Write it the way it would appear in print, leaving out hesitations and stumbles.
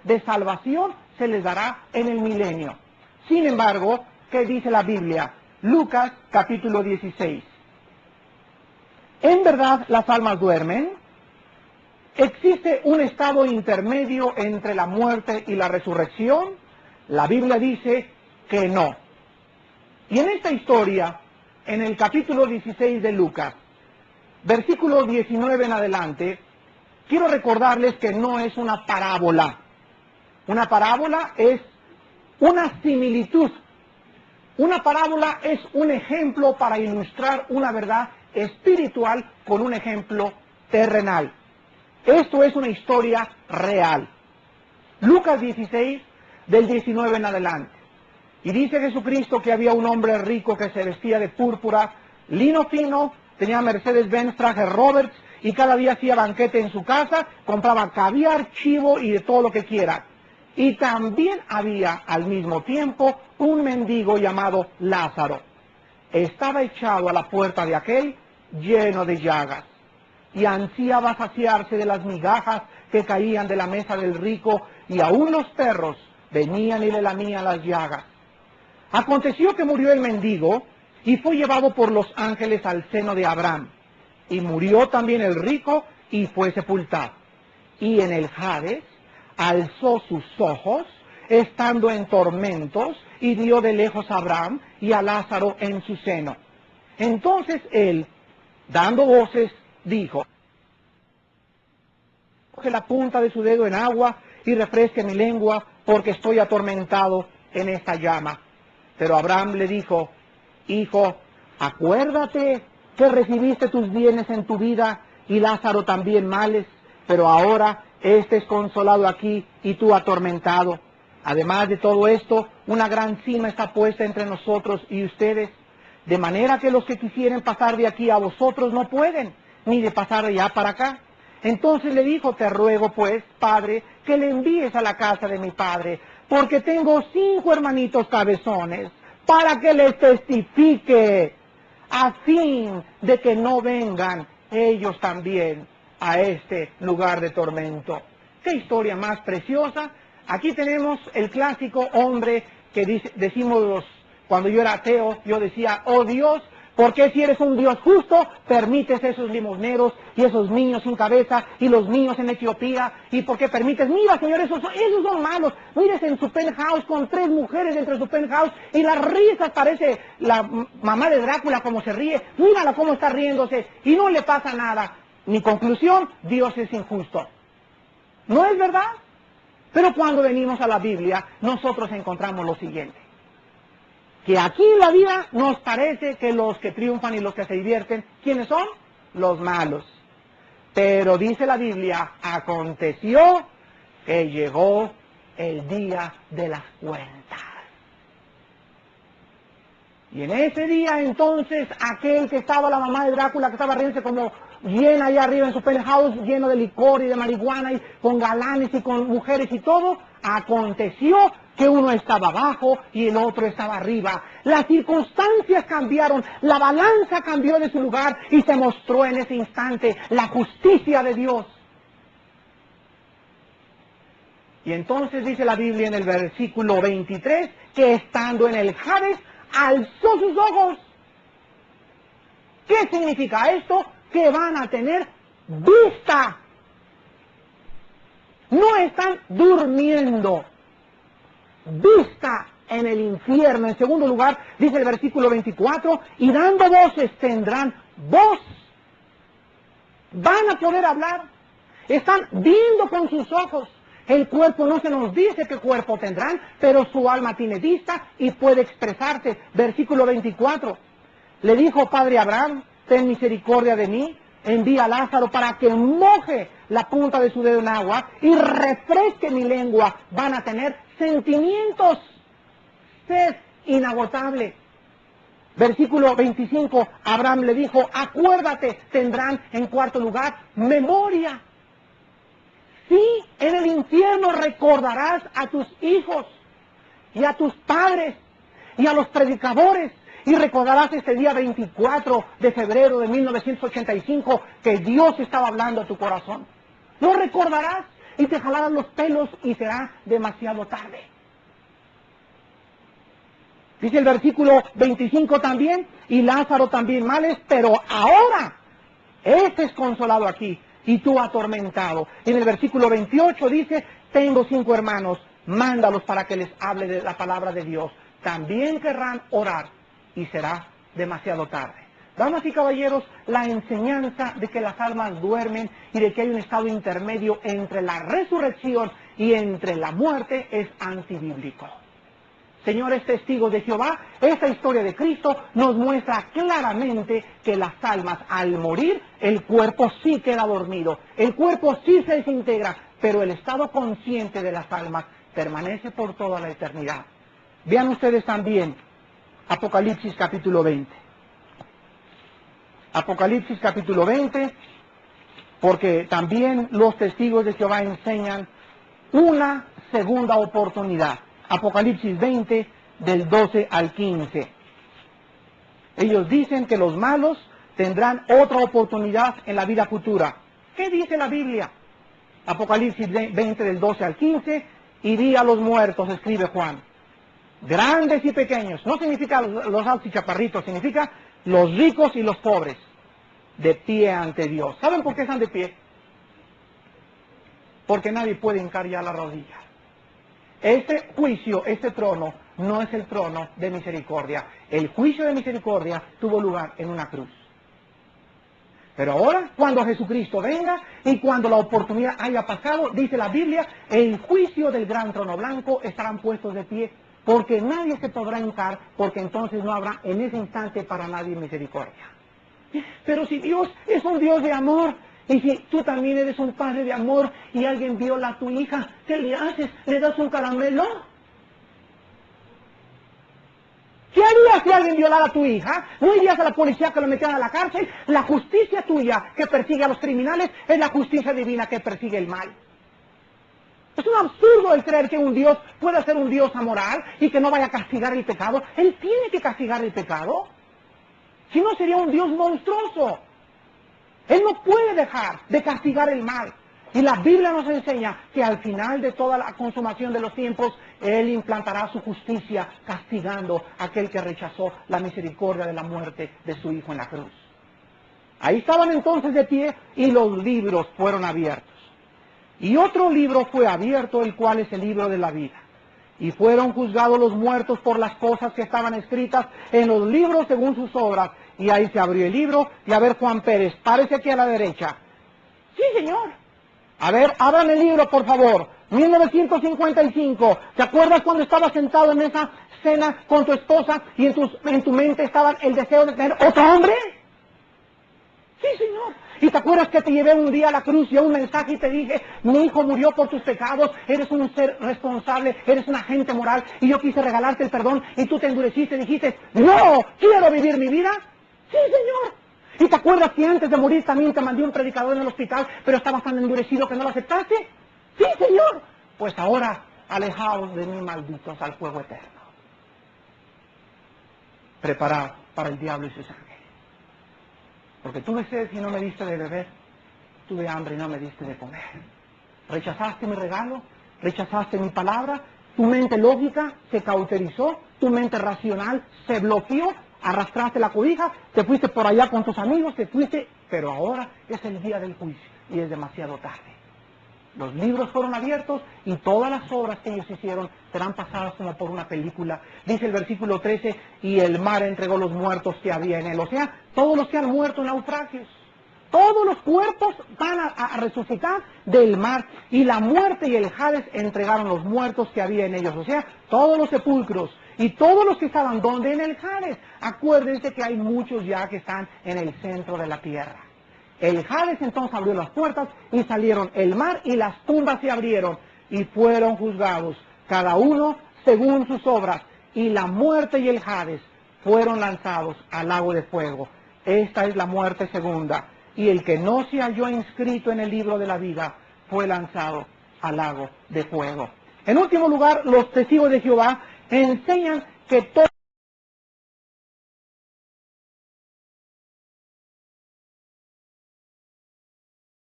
de salvación se les dará en el milenio. Sin embargo, ¿qué dice la Biblia? Lucas capítulo 16. ¿En verdad las almas duermen? ¿Existe un estado intermedio entre la muerte y la resurrección? La Biblia dice que no. Y en esta historia, en el capítulo 16 de Lucas, versículo 19 en adelante, quiero recordarles que no es una parábola. Una parábola es una similitud. Una parábola es un ejemplo para ilustrar una verdad espiritual con un ejemplo terrenal. Esto es una historia real. Lucas 16, del 19 en adelante. Y dice Jesucristo que había un hombre rico que se vestía de púrpura, lino fino, tenía Mercedes-Benz, traje Roberts, y cada día hacía banquete en su casa, compraba caviar, chivo y de todo lo que quiera. Y también había al mismo tiempo un mendigo llamado Lázaro. Estaba echado a la puerta de aquel, lleno de llagas, y ansiaba saciarse de las migajas que caían de la mesa del rico, y aún los perros venían y le lamían las llagas. Aconteció que murió el mendigo, y fue llevado por los ángeles al seno de Abraham. Y murió también el rico, y fue sepultado. Y en el Hades alzó sus ojos, estando en tormentos, y vio de lejos a Abraham y a Lázaro en su seno. Entonces él, dando voces, dijo: coge la punta de su dedo en agua y refresque mi lengua, porque estoy atormentado en esta llama. Pero Abraham le dijo: hijo, acuérdate que recibiste tus bienes en tu vida, y Lázaro también males, pero ahora este es consolado aquí y tú atormentado. Además de todo esto, una gran cima está puesta entre nosotros y ustedes, de manera que los que quisieren pasar de aquí a vosotros no pueden, ni de pasar de allá para acá. Entonces le dijo: te ruego pues, padre, que le envíes a la casa de mi padre, porque tengo 5 hermanitos cabezones, para que les testifique, a fin de que no vengan ellos también a este lugar de tormento. ¡Qué historia más preciosa! Aquí tenemos el clásico hombre que decimos cuando yo era ateo, yo decía: oh Dios, ¿por qué si eres un Dios justo, permites esos limosneros y esos niños sin cabeza y los niños en Etiopía? ¿Y por qué permites? Mira, Señor, esos son malos. Mires en su penthouse con 3 mujeres dentro de su penthouse y las risas, parece la mamá de Drácula como se ríe. Mírala cómo está riéndose y no le pasa nada. Mi conclusión: Dios es injusto. ¿No es verdad? Pero cuando venimos a la Biblia, nosotros encontramos lo siguiente: que aquí en la vida nos parece que los que triunfan y los que se divierten, ¿quiénes son? Los malos. Pero dice la Biblia: aconteció que llegó el día de las cuentas. Y en ese día entonces aquel que estaba, la mamá de Drácula, que estaba riéndose como llena allá arriba en su penthouse, lleno de licor y de marihuana y con galanes y con mujeres y todo, aconteció que uno estaba abajo y el otro estaba arriba. Las circunstancias cambiaron, la balanza cambió de su lugar y se mostró en ese instante la justicia de Dios. Y entonces dice la Biblia en el versículo 23 que estando en el Hades alzó sus ojos. ¿Qué significa esto? Que van a tener vista. No están durmiendo. Vista en el infierno. En segundo lugar, dice el versículo 24, y dando voces tendrán voz. Van a poder hablar. Están viendo con sus ojos. El cuerpo no se nos dice qué cuerpo tendrán, pero su alma tiene vista y puede expresarse. Versículo 24. Le dijo: Padre Abraham, ten misericordia de mí, envía a Lázaro para que moje la punta de su dedo en agua y refresque mi lengua. Van a tener sentimientos, sed inagotable. Versículo 25, Abraham le dijo: acuérdate, tendrán en cuarto lugar memoria. Sí, en el infierno recordarás a tus hijos y a tus padres y a los predicadores, y recordarás este día 24 de febrero de 1985 que Dios estaba hablando a tu corazón. Lo recordarás y te jalarán los pelos y será demasiado tarde. Dice el versículo 25 también, y Lázaro también males, pero ahora este es consolado aquí y tú atormentado. En el versículo 28 dice, tengo 5 hermanos, mándalos para que les hable de la palabra de Dios. También querrán orar y será demasiado tarde. Damas y caballeros, la enseñanza de que las almas duermen y de que hay un estado intermedio entre la resurrección y entre la muerte es antibíblico. Señores testigos de Jehová, esta historia de Cristo nos muestra claramente que las almas al morir, el cuerpo sí queda dormido, el cuerpo sí se desintegra, pero el estado consciente de las almas permanece por toda la eternidad. Vean ustedes también Apocalipsis capítulo 20. Apocalipsis capítulo 20, porque también los testigos de Jehová enseñan una segunda oportunidad. Apocalipsis 20, del 12 al 15. Ellos dicen que los malos tendrán otra oportunidad en la vida futura. ¿Qué dice la Biblia? Apocalipsis 20, del 12 al 15, y di a los muertos, escribe Juan, grandes y pequeños, no significa los altos y chaparritos, significa los ricos y los pobres, de pie ante Dios. ¿Saben por qué están de pie? Porque nadie puede hincar ya la rodilla. Este juicio, este trono, no es el trono de misericordia. El juicio de misericordia tuvo lugar en una cruz. Pero ahora, cuando Jesucristo venga y cuando la oportunidad haya pasado, dice la Biblia, el juicio del gran trono blanco estarán puestos de pie, porque nadie se podrá hincar, porque entonces no habrá en ese instante para nadie misericordia. Pero si Dios es un Dios de amor, y si tú también eres un padre de amor y alguien viola a tu hija, ¿qué le haces? ¿Le das un caramelo? ¿Qué harías si alguien violara a tu hija? ¿No irías a la policía que lo metieran a la cárcel? La justicia tuya que persigue a los criminales es la justicia divina que persigue el mal. Es un absurdo el creer que un Dios pueda ser un Dios amoral y que no vaya a castigar el pecado. Él tiene que castigar el pecado. Si no, sería un Dios monstruoso. Él no puede dejar de castigar el mal. Y la Biblia nos enseña que al final de toda la consumación de los tiempos, Él implantará su justicia castigando a aquel que rechazó la misericordia de la muerte de su Hijo en la cruz. Ahí estaban entonces de pie y los libros fueron abiertos. Y otro libro fue abierto, el cual es el libro de la vida. Y fueron juzgados los muertos por las cosas que estaban escritas en los libros según sus obras. Y ahí se abrió el libro. Y a ver, Juan Pérez, párese aquí a la derecha. Sí, señor. A ver, abran el libro, por favor. 1955. ¿Te acuerdas cuando estabas sentado en esa cena con tu esposa y en tu mente estaba el deseo de tener otro hombre? Sí, señor. ¿Y te acuerdas que te llevé un día a la cruz y a un mensaje y te dije, mi hijo murió por tus pecados, eres un ser responsable, eres un agente moral, y yo quise regalarte el perdón y tú te endureciste y dijiste, no, quiero vivir mi vida? Sí, señor. ¿Y te acuerdas que antes de morir también te mandé un predicador en el hospital, pero estabas tan endurecido que no lo aceptaste? Sí, señor. Pues ahora, alejaos de mí, malditos, al fuego eterno, preparado para el diablo y sus ángeles. Porque tuve sed y no me diste de beber, tuve hambre y no me diste de comer. Rechazaste mi regalo, rechazaste mi palabra, tu mente lógica se cauterizó, tu mente racional se bloqueó, arrastraste la cobija, te fuiste por allá con tus amigos, te fuiste, pero ahora es el día del juicio y es demasiado tarde. Los libros fueron abiertos y todas las obras que ellos hicieron serán pasadas como por una película. Dice el versículo 13, y el mar entregó los muertos que había en él. O sea, todos los que han muerto en naufragios. Todos los cuerpos van a resucitar del mar. Y la muerte y el Hades entregaron los muertos que había en ellos. O sea, todos los sepulcros y todos los que estaban donde en el Hades. Acuérdense que hay muchos ya que están en el centro de la tierra. El Hades entonces abrió las puertas y salieron el mar y las tumbas se abrieron y fueron juzgados, cada uno según sus obras. Y la muerte y el Hades fueron lanzados al lago de fuego. Esta es la muerte segunda. Y el que no se halló inscrito en el libro de la vida fue lanzado al lago de fuego. En último lugar, los testigos de Jehová enseñan que todo